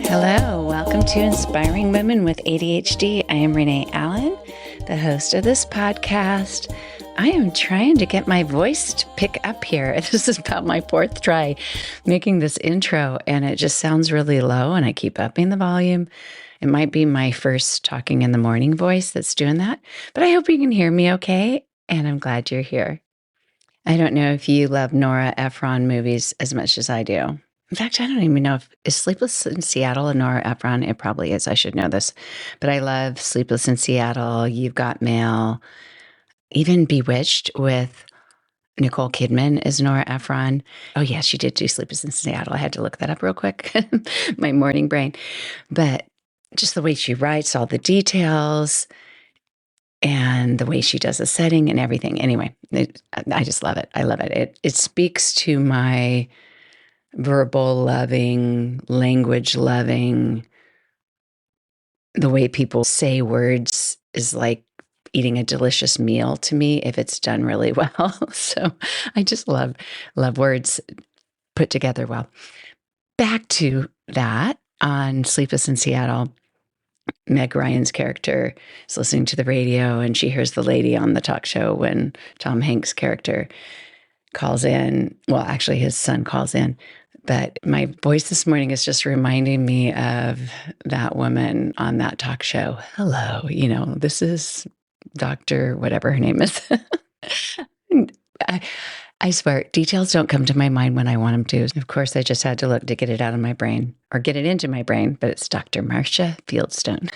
Hello, welcome to Inspiring Women with ADHD. I am Renee Allen, the host of this podcast. I am trying to get my voice to pick up here. This is about my fourth try making this intro, and it just sounds really low, and I keep upping the volume. It might be my first talking in the morning voice that's doing that, but I hope you can hear me okay, and I'm glad you're here. I don't know if you love Nora Ephron movies as much as I do. In fact, I don't even know if is Sleepless in Seattle a Nora Ephron. It probably is. I should know this. But I love Sleepless in Seattle, You've Got Mail, even Bewitched with Nicole Kidman as Nora Ephron. Oh, yeah, she did do Sleepless in Seattle. I had to look that up real quick. My morning brain. But just the way she writes, all the details, and the way she does the setting and everything. Anyway, I just love it. I love it. It speaks to my verbal loving, language loving. The way people say words is like eating a delicious meal to me if it's done really well. So I just love words put together well. Back to that on Sleepless in Seattle. Meg Ryan's character is listening to the radio and she hears the lady on the talk show when Tom Hanks' character calls in. Well, actually, his son calls in. But my voice this morning is just reminding me of that woman on that talk show. Hello, this is Dr. whatever her name is. I swear, details don't come to my mind when I want them to. Of course, I just had to look to get it out of my brain or get it into my brain, but it's Dr. Marcia Fieldstone.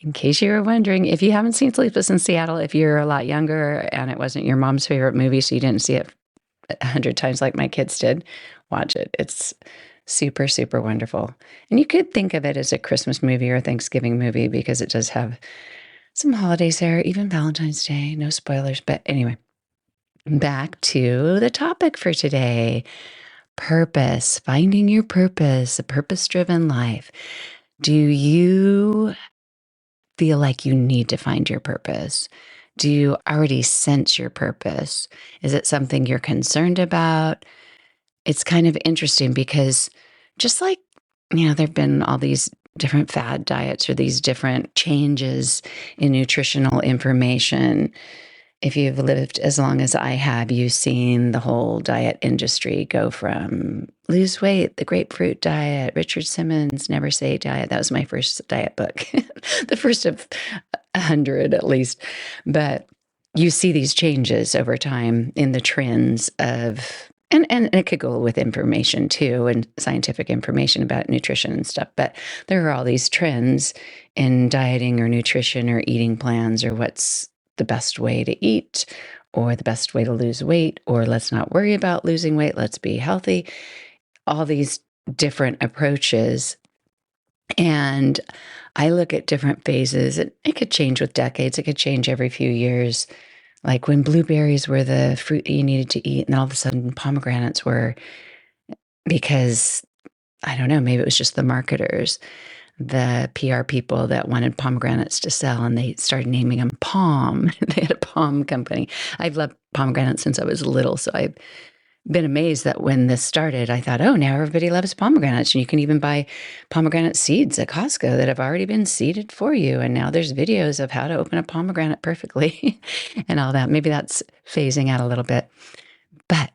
In case you were wondering, if you haven't seen Sleepless in Seattle, if you're a lot younger and it wasn't your mom's favorite movie, so you didn't see it 100 times like my kids did, watch it. It's super, super wonderful. And you could think of it as a Christmas movie or a Thanksgiving movie because it does have some holidays there, even Valentine's Day. No spoilers. But anyway, back to the topic for today. Purpose, finding your purpose, a purpose-driven life. Do you feel like you need to find your purpose? Do you already sense your purpose? Is it something you're concerned about? It's kind of interesting because just like, there have been all these different fad diets or these different changes in nutritional information. If you've lived as long as I have, you've seen the whole diet industry go from lose weight, the grapefruit diet, Richard Simmons' Never Say Diet. That was my first diet book, the first of 100 at least. But you see these changes over time in the trends of, and it could go with information too, and scientific information about nutrition and stuff. But there are all these trends in dieting or nutrition or eating plans or what's the best way to eat or the best way to lose weight, or let's not worry about losing weight, let's be healthy. All these different approaches. And I look at different phases. It could change with decades. It could change every few years. Like when blueberries were the fruit you needed to eat, and all of a sudden pomegranates were, because, I don't know, maybe it was just the marketers, the PR people that wanted pomegranates to sell, and they started naming them Palm. They had a palm company. I've loved pomegranates since I was little, so I've been amazed that when this started, I thought, oh, now everybody loves pomegranates, and you can even buy pomegranate seeds at Costco that have already been seeded for you, and now there's videos of how to open a pomegranate perfectly and all that. Maybe that's phasing out a little bit. But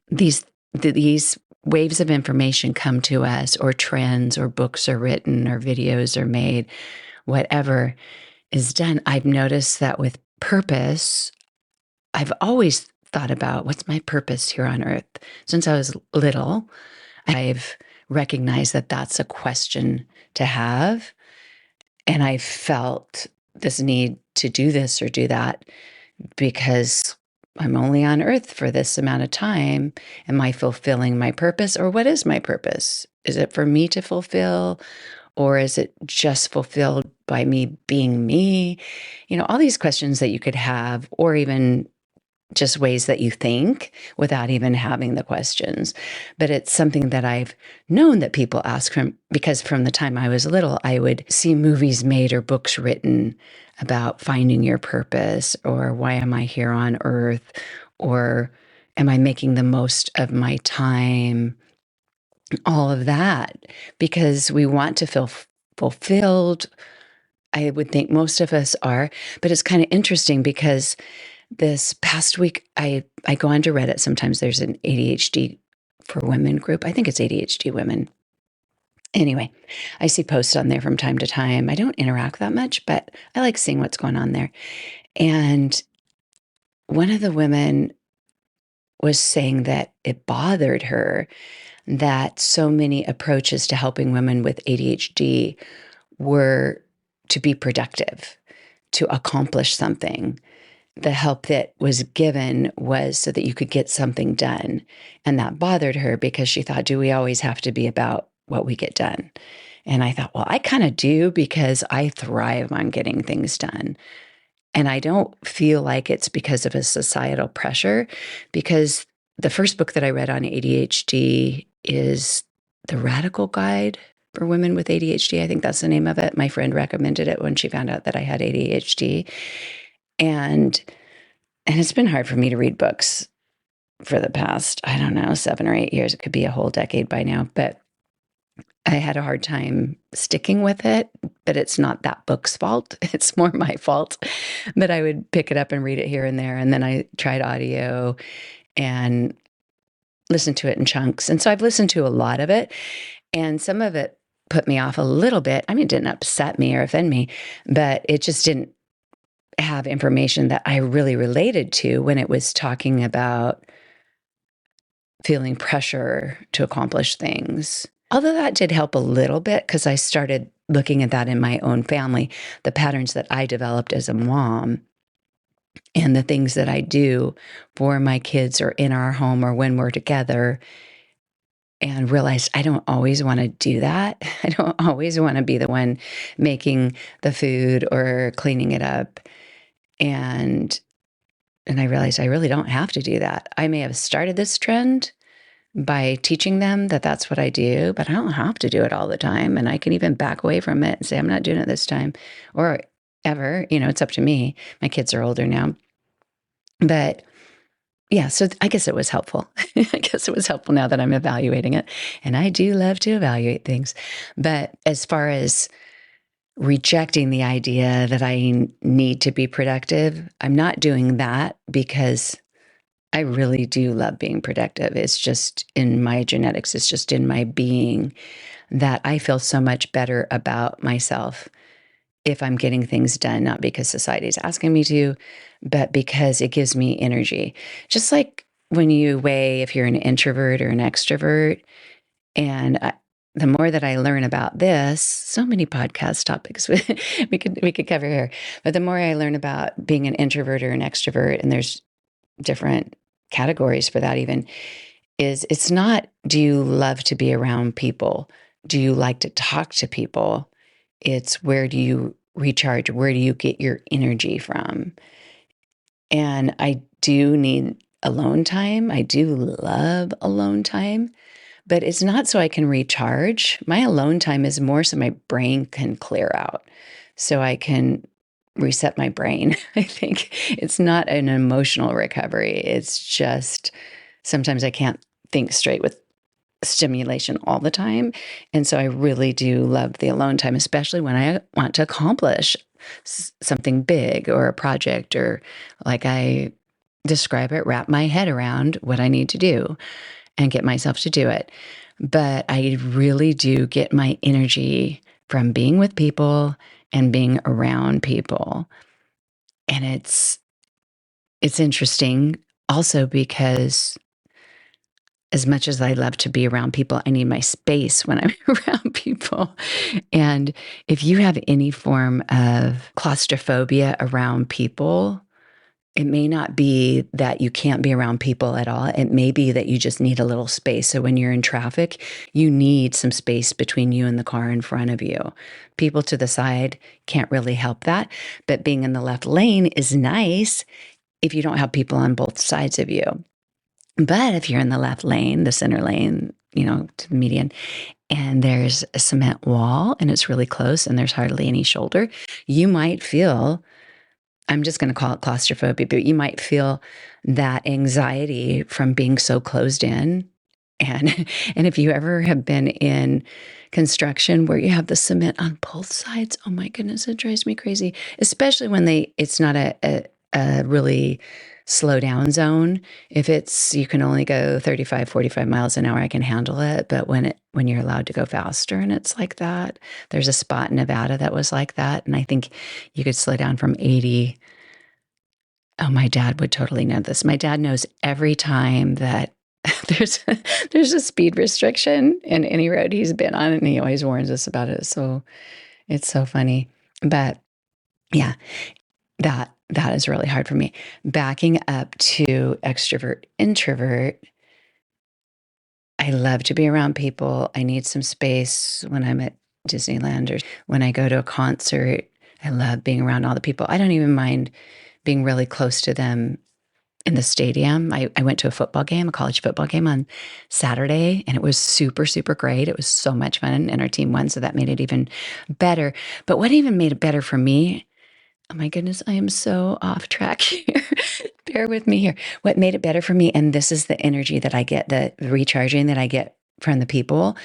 these waves of information come to us, or trends, or books are written, or videos are made, whatever is done. I've noticed that with purpose, I've always thought about what's my purpose here on earth. Since I was little, I've recognized that that's a question to have. And I felt this need to do this or do that because I'm only on earth for this amount of time. Am I fulfilling my purpose, or what is my purpose? Is it for me to fulfill, or is it just fulfilled by me being me? All these questions that you could have, or even just ways that you think without even having the questions. But it's something that I've known that people ask because from the time I was little, I would see movies made or books written about finding your purpose, or why am I here on earth, or am I making the most of my time? All of that, because we want to feel fulfilled. I would think most of us are, but it's kind of interesting because this past week, I go onto Reddit. Sometimes there's an ADHD for women group. I think it's ADHD women. Anyway, I see posts on there from time to time. I don't interact that much, but I like seeing what's going on there. And one of the women was saying that it bothered her that so many approaches to helping women with ADHD were to be productive, to accomplish something. The help that was given was so that you could get something done. And that bothered her because she thought, do we always have to be about what we get done? And I thought, well, I kind of do, because I thrive on getting things done. And I don't feel like it's because of a societal pressure, because the first book that I read on ADHD is The Radical Guide for Women with ADHD. I think that's the name of it. My friend recommended it when she found out that I had ADHD. And it's been hard for me to read books for the past, I don't know, 7 or 8 years. It could be a whole decade by now, but I had a hard time sticking with it. But it's not that book's fault. It's more my fault. But I would pick it up and read it here and there. And then I tried audio and listened to it in chunks. And so I've listened to a lot of it. And some of it put me off a little bit. I mean, it didn't upset me or offend me, but it just didn't have information that I really related to when it was talking about feeling pressure to accomplish things. Although that did help a little bit, because I started looking at that in my own family, the patterns that I developed as a mom and the things that I do for my kids or in our home or when we're together, and realized I don't always want to do that. I don't always want to be the one making the food or cleaning it up. And I realized I really don't have to do that. I may have started this trend by teaching them that that's what I do, but I don't have to do it all the time. And I can even back away from it and say, I'm not doing it this time or ever. It's up to me. My kids are older now. But yeah, so I guess it was helpful. I guess it was helpful now that I'm evaluating it. And I do love to evaluate things. But as far as rejecting the idea that I need to be productive, I'm not doing that, because I really do love being productive. It's just in my genetics, it's just in my being, that I feel so much better about myself if I'm getting things done, not because society's asking me to, but because it gives me energy. Just like when you weigh if you're an introvert or an extrovert. And the more that I learn about this, so many podcast topics we could cover here, but the more I learn about being an introvert or an extrovert, and there's different categories for that even, is it's not, do you love to be around people? Do you like to talk to people? It's, where do you recharge? Where do you get your energy from? And I do need alone time. I do love alone time, but it's not so I can recharge. My alone time is more so my brain can clear out, so I can reset my brain. I think it's not an emotional recovery. It's just sometimes I can't think straight with stimulation all the time. And so I really do love the alone time, especially when I want to accomplish something big or a project, or, like I describe it, wrap my head around what I need to do and get myself to do it. But I really do get my energy from being with people and being around people. And it's interesting also, because as much as I love to be around people, I need my space when I'm around people. And if you have any form of claustrophobia around people, it may not be that you can't be around people at all. It may be that you just need a little space. So when you're in traffic, you need some space between you and the car in front of you. People to the side can't really help that, but being in the left lane is nice if you don't have people on both sides of you. But if you're in the left lane, the center lane, to the median, and there's a cement wall and it's really close and there's hardly any shoulder, you might feel, I'm just going to call it claustrophobia, but you might feel that anxiety from being so closed in. And if you ever have been in construction where you have the cement on both sides, oh my goodness, it drives me crazy, especially when it's not a really slow down zone. If you can only go 35, 45 miles an hour, I can handle it. But when you're allowed to go faster and it's like that, there's a spot in Nevada that was like that. And I think you could slow down from 80. Oh, my dad would totally know this. My dad knows every time that there's a speed restriction in any road he's been on, and he always warns us about it. So it's so funny. But yeah, that is really hard for me. Backing up to extrovert, introvert, I love to be around people. I need some space when I'm at Disneyland or when I go to a concert. I love being around all the people. I don't even mind being really close to them in the stadium. I went to a college football game on Saturday, and it was super, super great. It was so much fun, and our team won, so that made it even better. But what even made it better for me, oh my goodness, I am so off track here. Bear with me here. What made it better for me, and this is the energy that I get, the recharging that I get from the people,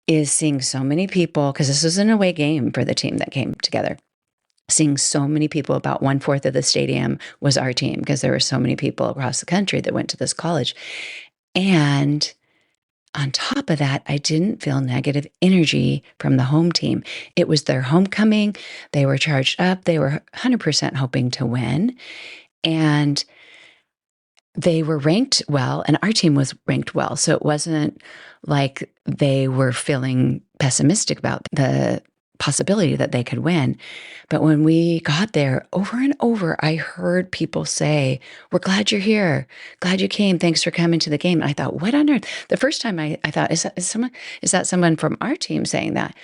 is seeing so many people, because this was an away game for the team that came together. Seeing so many people, about 1/4 of the stadium was our team, because there were so many people across the country that went to this college. And on top of that, I didn't feel negative energy from the home team. It was their homecoming. They were charged up. They were 100% hoping to win. And they were ranked well, and our team was ranked well. So it wasn't like they were feeling pessimistic about the possibility that they could win. But when we got there, over and over, I heard people say, "We're glad you're here. Glad you came. Thanks for coming to the game." And I thought, what on earth? The first time I thought, is that someone from our team saying that?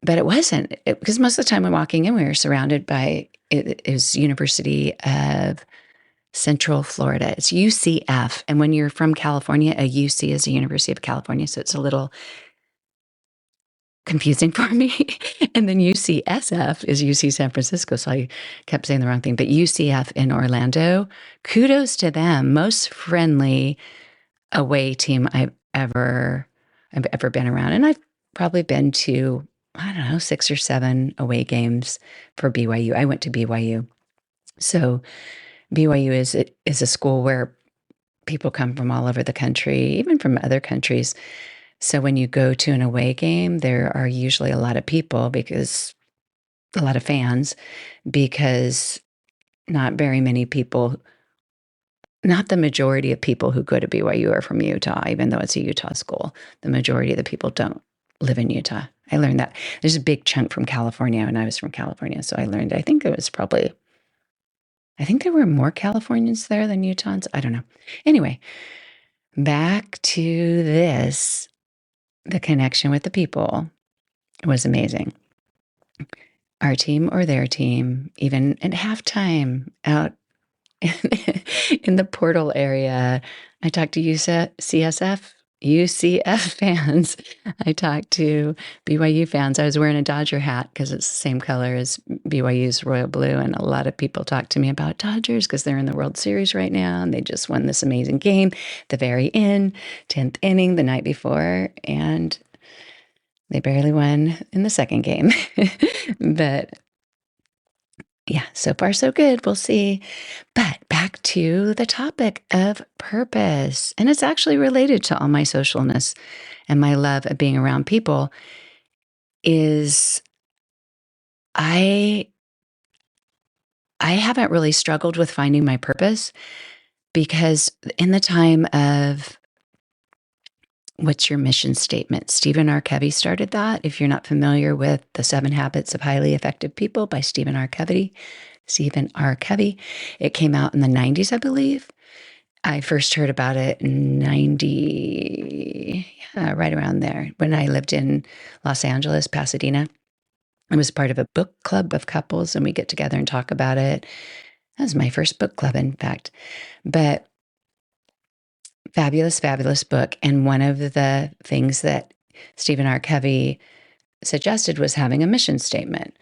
But it wasn't, because most of the time when walking in, we were surrounded by, it was University of Central Florida. It's UCF. And when you're from California, a UC is a University of California. So it's a little confusing for me. And then UCSF is UC San Francisco. So I kept saying the wrong thing. But UCF in Orlando, kudos to them. Most friendly away team I've ever been around. And I've probably been to, I don't know, 6 or 7 away games for BYU. I went to BYU. So BYU is a school where people come from all over the country, even from other countries. So when you go to an away game, there are usually a lot of people, because a lot of fans, because not very many people, not the majority of people who go to BYU are from Utah, even though it's a Utah school. The majority of the people don't live in Utah. I learned that. There's a big chunk from California, and I was from California. So I learned, I think there were more Californians there than Utahns. I don't know. Anyway, back to this. The connection with the people was amazing. Our team or their team, even at halftime out in the portal area, I talked to UCF fans. I talked to BYU fans. I was wearing a Dodger hat because it's the same color as BYU's royal blue. And a lot of people talked to me about Dodgers because they're in the World Series right now. And they just won this amazing game, the very end, 10th inning the night before. And they barely won in the second game. But yeah, so far so good. We'll see. But back to the topic of purpose. And it's actually related to all my socialness and my love of being around people. Is I haven't really struggled with finding my purpose, because in the time of what's your mission statement? Stephen R. Covey started that. If you're not familiar with The 7 Habits of Highly Effective People by Stephen R. Covey, it came out in the 90s, I believe. I first heard about it in 90, right around there, when I lived in Los Angeles, Pasadena. I was part of a book club of couples, and we get together and talk about it. That was my first book club, in fact. But fabulous, fabulous book. And one of the things that Stephen R. Covey suggested was having a mission statement,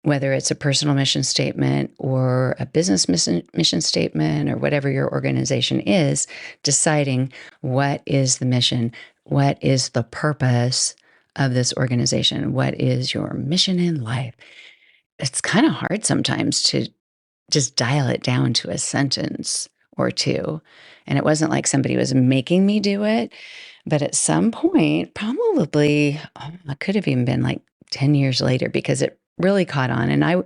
whether it's a personal mission statement or a business mission statement or whatever your organization is, deciding what is the mission, what is the purpose of this organization, what is your mission in life. It's kind of hard sometimes to just dial it down to a sentence or two. And it wasn't like somebody was making me do it. But at some point, probably, it could have even been like 10 years later, because it really caught on. And I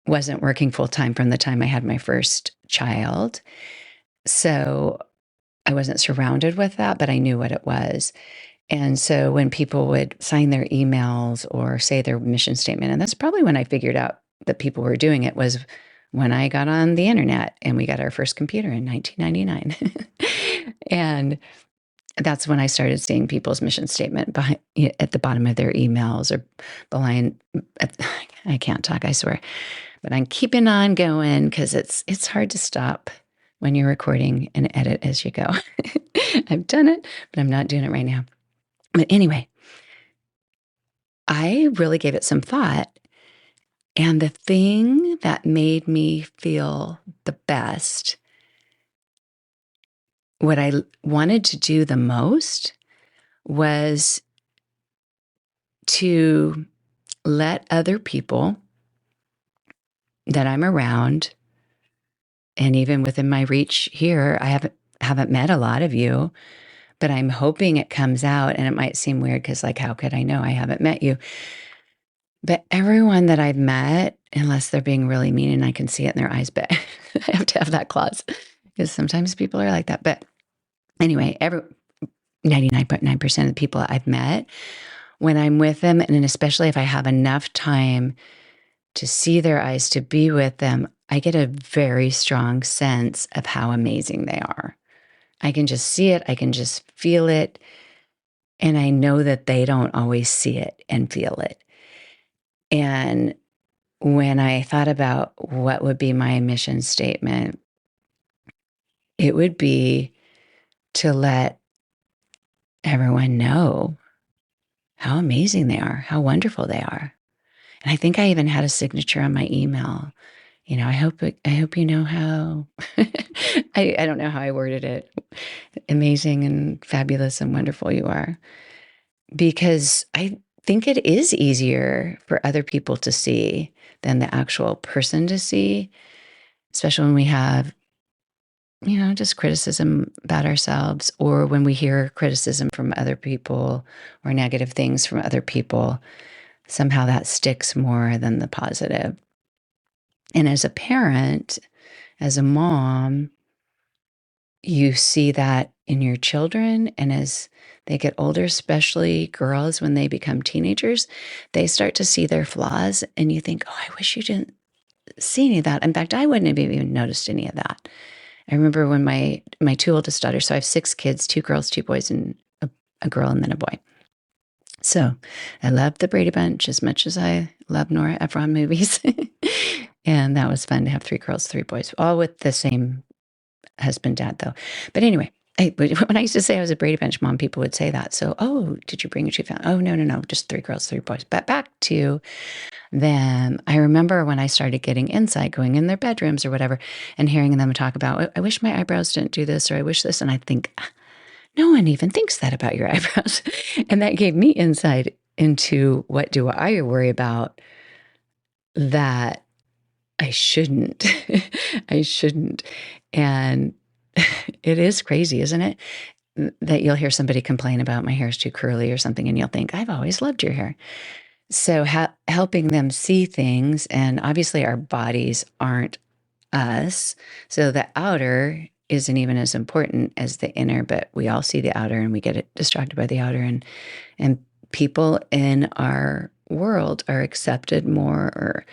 wasn't working full time from the time I had my first child. So I wasn't surrounded with that, but I knew what it was. And so when people would sign their emails or say their mission statement, and that's probably when I figured out that people were doing it, was when I got on the internet and we got our first computer in 1999. And that's when I started seeing people's mission statement behind, at the bottom of their emails, or the line. I can't talk, I swear, but I'm keeping on going because it's hard to stop when you're recording and edit as you go. I've done it, but I'm not doing it right now. But anyway, I really gave it some thought. And the thing that made me feel the best, what I wanted to do the most, was to let other people that I'm around, and even within my reach here, I haven't met a lot of you, but I'm hoping it comes out. And it might seem weird because, like, how could I know? I haven't met you. But everyone that I've met, unless they're being really mean and I can see it in their eyes, but I have to have that clause because sometimes people are like that. But anyway, 99.9% of the people I've met, when I'm with them, and especially if I have enough time to see their eyes, to be with them, I get a very strong sense of how amazing they are. I can just see it. I can just feel it. And I know that they don't always see it and feel it. And when I thought about what would be my mission statement, it would be to let everyone know how amazing they are, how wonderful they are. And I think I even had a signature on my email. I hope you know how, I don't know how I worded it, amazing and fabulous and wonderful you are. Because I think it is easier for other people to see than the actual person to see, especially when we have, just criticism about ourselves, or when we hear criticism from other people or negative things from other people. Somehow that sticks more than the positive. And as a parent, as a mom, you see that in your children. And as they get older, especially girls, when they become teenagers, they start to see their flaws. And you think, oh, I wish you didn't see any of that. In fact, I wouldn't have even noticed any of that. I remember when my two oldest daughters, so I have 6 kids, 2 girls, 2 boys, and a girl and then a boy. So I love the Brady Bunch as much as I love Nora Ephron movies. And that was fun to have 3 girls, 3 boys, all with the same husband, dad, though. But anyway, when I used to say I was a Brady Bunch mom, people would say that. So, oh, did you bring your 2 family? Oh, no, just 3 girls, 3 boys. But back to them, I remember when I started getting insight, going in their bedrooms or whatever, and hearing them talk about, I wish my eyebrows didn't do this, or I wish this. And I think, no one even thinks that about your eyebrows. And that gave me insight into what do I worry about that I shouldn't. I shouldn't. And it is crazy, isn't it? That you'll hear somebody complain about my hair is too curly or something, and you'll think, I've always loved your hair. So helping them see things, and obviously our bodies aren't us. So the outer isn't even as important as the inner, but we all see the outer and we get distracted by the outer. And people in our world are accepted more, or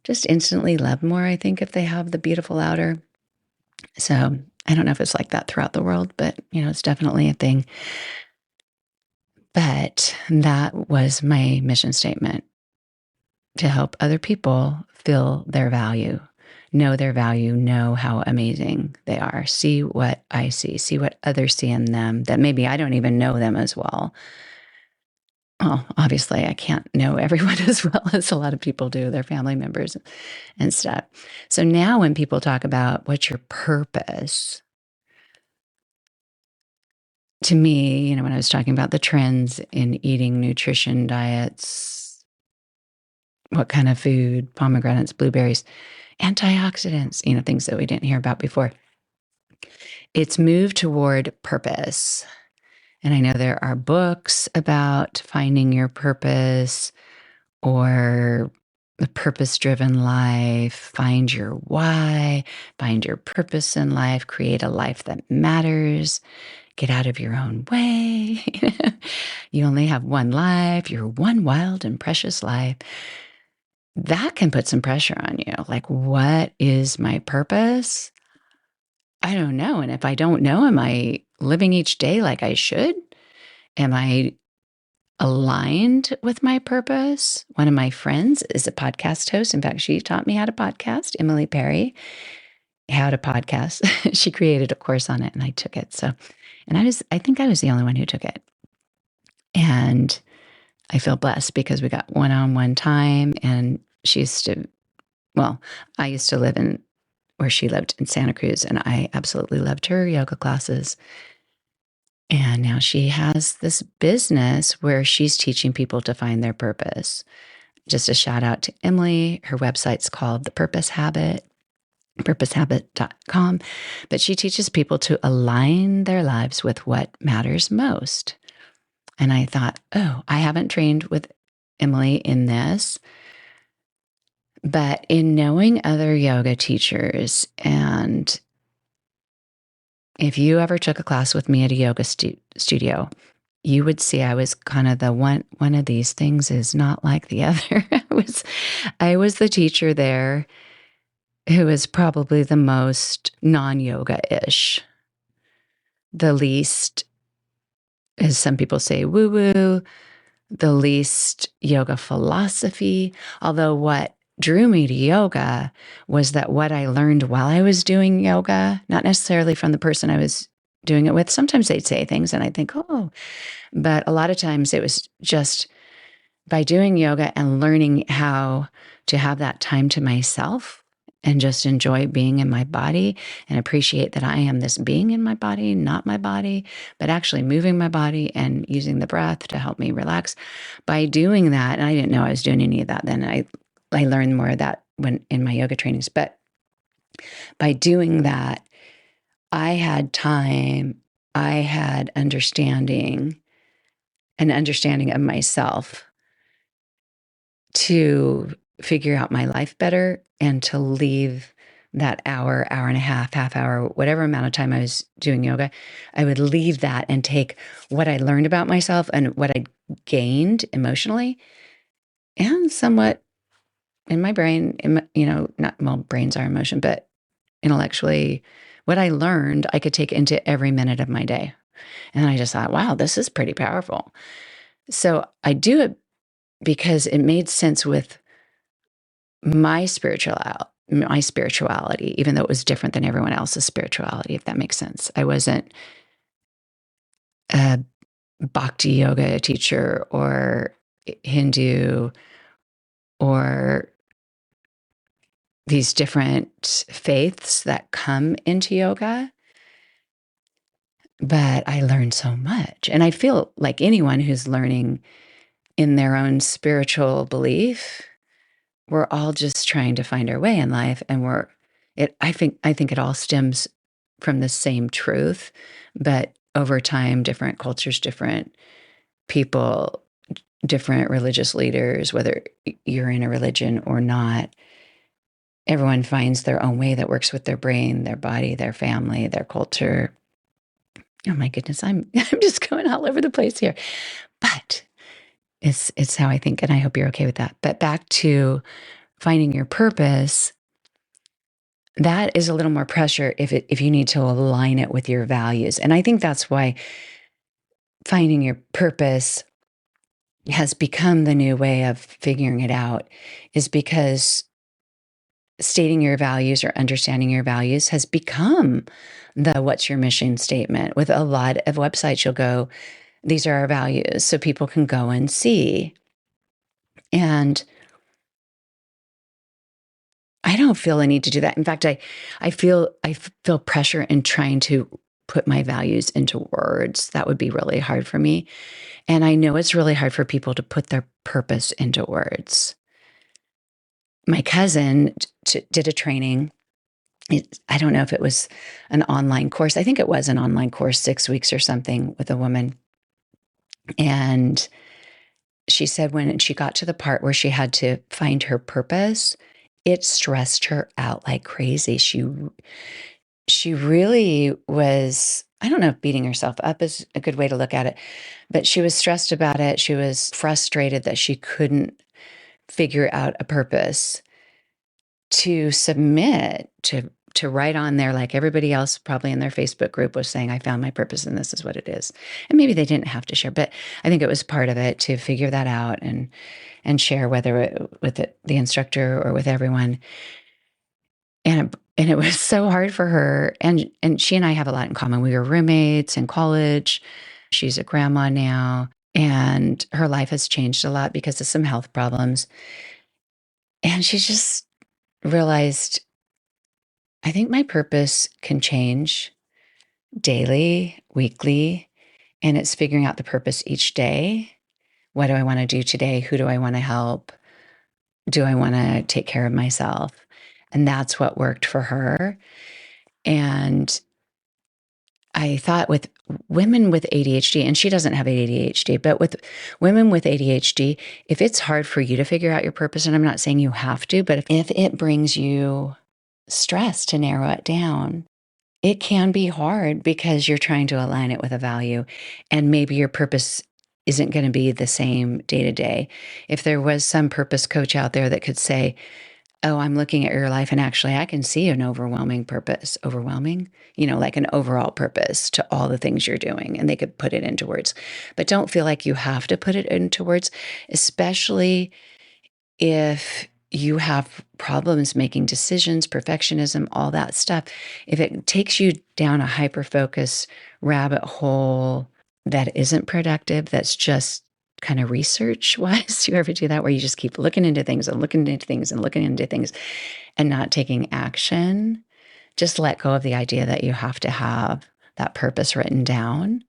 just instantly loved more, I think, if they have the beautiful outer. So I don't know if it's like that throughout the world, but it's definitely a thing. But that was my mission statement, to help other people feel their value, know their value, know how amazing they are, see what I see what others see in them that maybe I don't even know them as well. Well, obviously, I can't know everyone as well as a lot of people do, their family members and stuff. So now when people talk about what's your purpose, to me, when I was talking about the trends in eating, nutrition, diets, what kind of food, pomegranates, blueberries, antioxidants, things that we didn't hear about before, it's moved toward purpose. And I know there are books about finding your purpose or the purpose-driven life, find your why, find your purpose in life, create a life that matters, get out of your own way. You only have one life, your one wild and precious life. That can put some pressure on you. Like, what is my purpose? I don't know. And if I don't know, am I living each day like I should? Am I aligned with my purpose? One of my friends is a podcast host. In fact, she taught me how to podcast, Emily Perry, how to podcast. She created a course on it and I took it. And I think I was the only one who took it. And I feel blessed because we got one-on-one time, and I used to live in where she lived in Santa Cruz, and I absolutely loved her yoga classes. And now she has this business where she's teaching people to find their purpose. Just a shout out to Emily. Her website's called The Purpose Habit, purposehabit.com. But she teaches people to align their lives with what matters most. And I thought, I haven't trained with Emily in this, but in knowing other yoga teachers, and if you ever took a class with me at a yoga studio, you would see I was kind of the one of these things is not like the other. I was the teacher there who was probably the most non-yoga-ish, the least, as some people say, woo-woo, the least yoga philosophy. Although what drew me to yoga was that what I learned while I was doing yoga, not necessarily from the person I was doing it with. Sometimes they'd say things and I'd think, but a lot of times it was just by doing yoga and learning how to have that time to myself and just enjoy being in my body and appreciate that I am this being in my body, not my body, but actually moving my body and using the breath to help me relax. By doing that, and I didn't know I was doing any of that then, I learned more of that when in my yoga trainings, but by doing that, I had time, I had an understanding of myself to figure out my life better and to leave that hour and a half hour, whatever amount of time I was doing yoga, I would leave that and take what I learned about myself and what I gained emotionally and somewhat in my brain, brains are emotion, but intellectually, what I learned, I could take into every minute of my day. And I just thought, wow, this is pretty powerful. So I do it because it made sense with my spirituality, even though it was different than everyone else's spirituality, if that makes sense. I wasn't a bhakti yoga teacher or Hindu or these different faiths that come into yoga. But I learned so much. And I feel like anyone who's learning in their own spiritual belief, we're all just trying to find our way in life. And I think it all stems from the same truth, but over time, different cultures, different people, different religious leaders, whether you're in a religion or not, everyone finds their own way that works with their brain, their body, their family, their culture. Oh my goodness, I'm just going all over the place here. But it's how I think, and I hope you're okay with that. But back to finding your purpose, that is a little more pressure if you need to align it with your values. And I think that's why finding your purpose has become the new way of figuring it out, is because stating your values or understanding your values has become the what's your mission statement. With a lot of websites, you'll go, these are our values, so people can go and see. And I don't feel a need to do that. In fact, I feel pressure in trying to put my values into words. That would be really hard for me. And I know it's really hard for people to put their purpose into words. My cousin did a training. I don't know if it was an online course. I think it was an online course, 6 weeks or something, with a woman. And she said when she got to the part where she had to find her purpose, it stressed her out like crazy. She really was, I don't know if beating herself up is a good way to look at it, but she was stressed about it. She was frustrated that she couldn't figure out a purpose to submit, to write on there, like everybody else probably in their Facebook group was saying, I found my purpose and this is what it is. And maybe they didn't have to share, but I think it was part of it to figure that out and share, whether with the instructor or with everyone. And it was so hard for her. And she and I have a lot in common. We were roommates in college. She's a grandma now, and her life has changed a lot because of some health problems. And she just realized, I think my purpose can change daily, weekly, and it's figuring out the purpose each day. What do I want to do today? Who do I want to help? Do I want to take care of myself? And that's what worked for her. And I thought with women with ADHD, and she doesn't have ADHD, but with women with ADHD, if it's hard for you to figure out your purpose, and I'm not saying you have to, but if it brings you stress to narrow it down, it can be hard because you're trying to align it with a value, and maybe your purpose isn't going to be the same day to day. If there was some purpose coach out there that could say, oh, I'm looking at your life and actually I can see an overwhelming purpose, like an overall purpose to all the things you're doing, and they could put it into words. But don't feel like you have to put it into words, especially if you have problems making decisions, perfectionism, all that stuff. If it takes you down a hyper-focused rabbit hole that isn't productive, that's just kind of research-wise, you ever do that where you just keep looking into things and looking into things and looking into things and not taking action, just let go of the idea that you have to have that purpose written down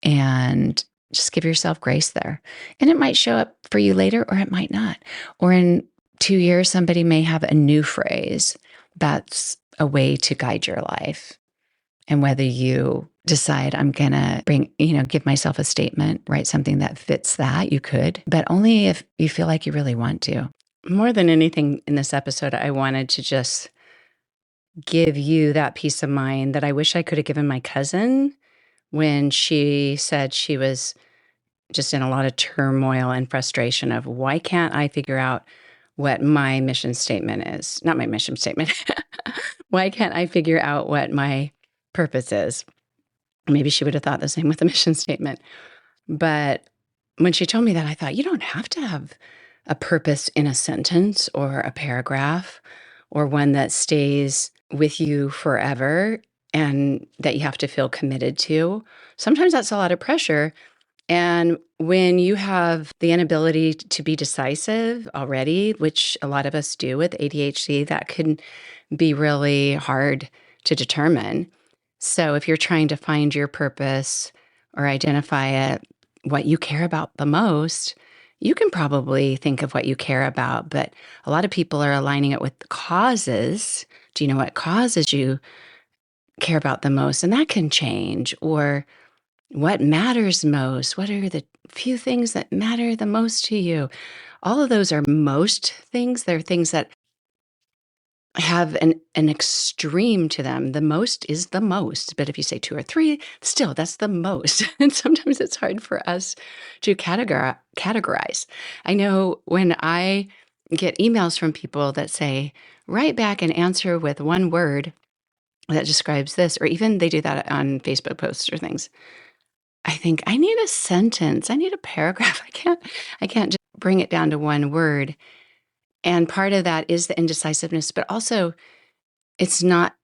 and just give yourself grace there. And it might show up for you later, or it might not. Or in 2 years, somebody may have a new phrase that's a way to guide your life. And whether you decide I'm going to give myself a statement, write something that fits that, you could, but only if you feel like you really want to. More than anything in this episode, I wanted to just give you that peace of mind that I wish I could have given my cousin when she said she was just in a lot of turmoil and frustration of, why can't I figure out what my mission statement is? Not my mission statement. Why can't I figure out what my purpose is? Maybe she would have thought the same with the mission statement. But when she told me that, I thought, you don't have to have a purpose in a sentence or a paragraph or one that stays with you forever and that you have to feel committed to. Sometimes that's a lot of pressure. And when you have the inability to be decisive already, which a lot of us do with ADHD, that can be really hard to determine. So if you're trying to find your purpose or identify it, what you care about the most, you can probably think of what you care about, but a lot of people are aligning it with causes. Do you know what causes you care about the most? And that can change. Or what matters most? What are the few things that matter the most to you? All of those are most things. They're things that have an extreme to them. The most is the most. But if you say 2 or 3, still, that's the most. And sometimes it's hard for us to categorize. I know when I get emails from people that say, write back and answer with one word that describes this, or even they do that on Facebook posts or things. I think I need a sentence. I need a paragraph. I can't just bring it down to one word. And part of that is the indecisiveness, but also it's not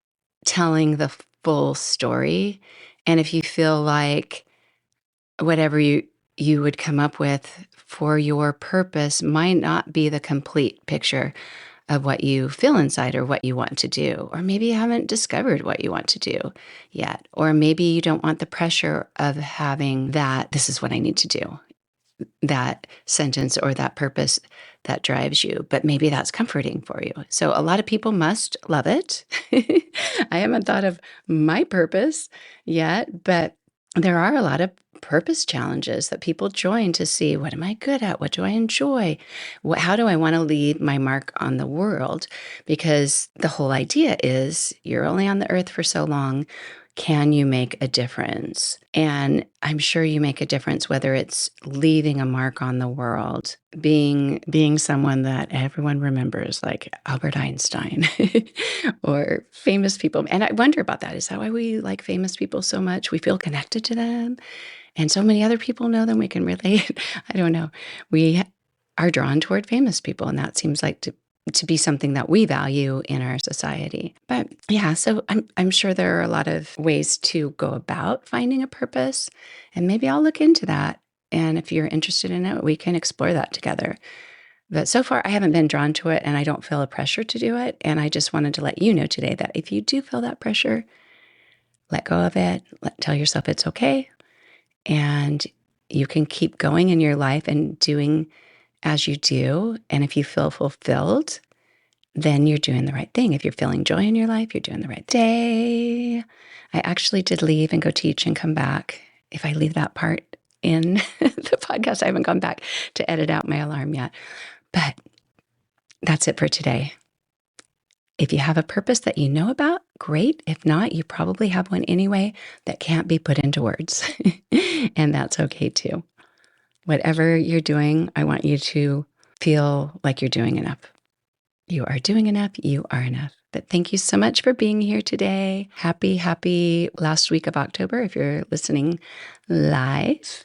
telling the full story. And if you feel like whatever you would come up with for your purpose might not be the complete picture of what you feel inside or what you want to do, or maybe you haven't discovered what you want to do yet, or maybe you don't want the pressure of having that, this is what I need to do, that sentence or that purpose that drives you, but maybe that's comforting for you. So a lot of people must love it. I haven't thought of my purpose yet, but there are a lot of purpose challenges that people join to see, what am I good at? What do I enjoy? How do I want to leave my mark on the world? Because the whole idea is you're only on the earth for so long. Can you make a difference? And I'm sure you make a difference, whether it's leaving a mark on the world, being someone that everyone remembers, like Albert Einstein, or famous people. And I wonder about that. Is that why we like famous people so much? We feel connected to them, and so many other people know them. We can relate. I don't know. We are drawn toward famous people, and that seems like to be something that we value in our society. But yeah, so I'm sure there are a lot of ways to go about finding a purpose, and maybe I'll look into that. And if you're interested in it, we can explore that together. But so far, I haven't been drawn to it, and I don't feel a pressure to do it. And I just wanted to let you know today that if you do feel that pressure, let go of it. Tell yourself it's okay. And you can keep going in your life and doing as you do. And if you feel fulfilled, then you're doing the right thing. If you're feeling joy in your life, you're doing the right day. I actually did leave and go teach and come back. If I leave that part in the podcast, I haven't gone back to edit out my alarm yet. But that's it for today. If you have a purpose that you know about, great. If not, you probably have one anyway that can't be put into words. And that's okay too. Whatever you're doing, I want you to feel like you're doing enough. You are doing enough. You are enough. But thank you so much for being here today. Happy last week of October if you're listening live.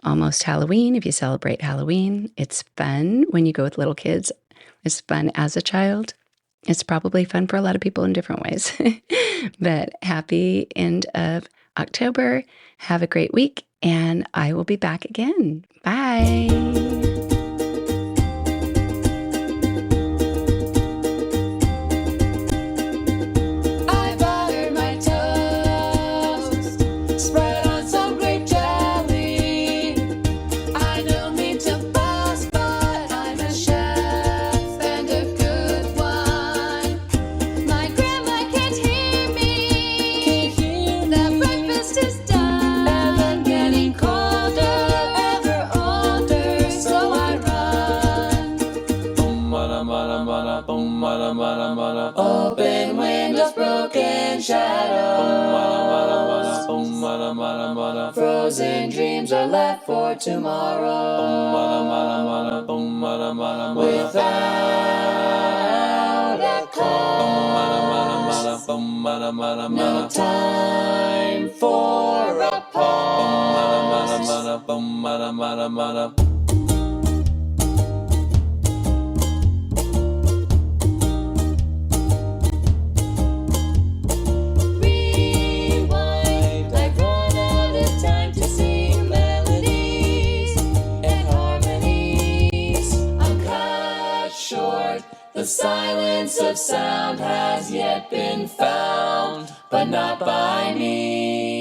Almost Halloween if you celebrate Halloween. It's fun when you go with little kids. It's fun as a child. It's probably fun for a lot of people in different ways. But happy end of October. Have a great week, and I will be back again. Bye. Open windows, broken shadows. Frozen dreams are left for tomorrow. Without a cause, no time for a pause. The silence of sound has yet been found, but not by me.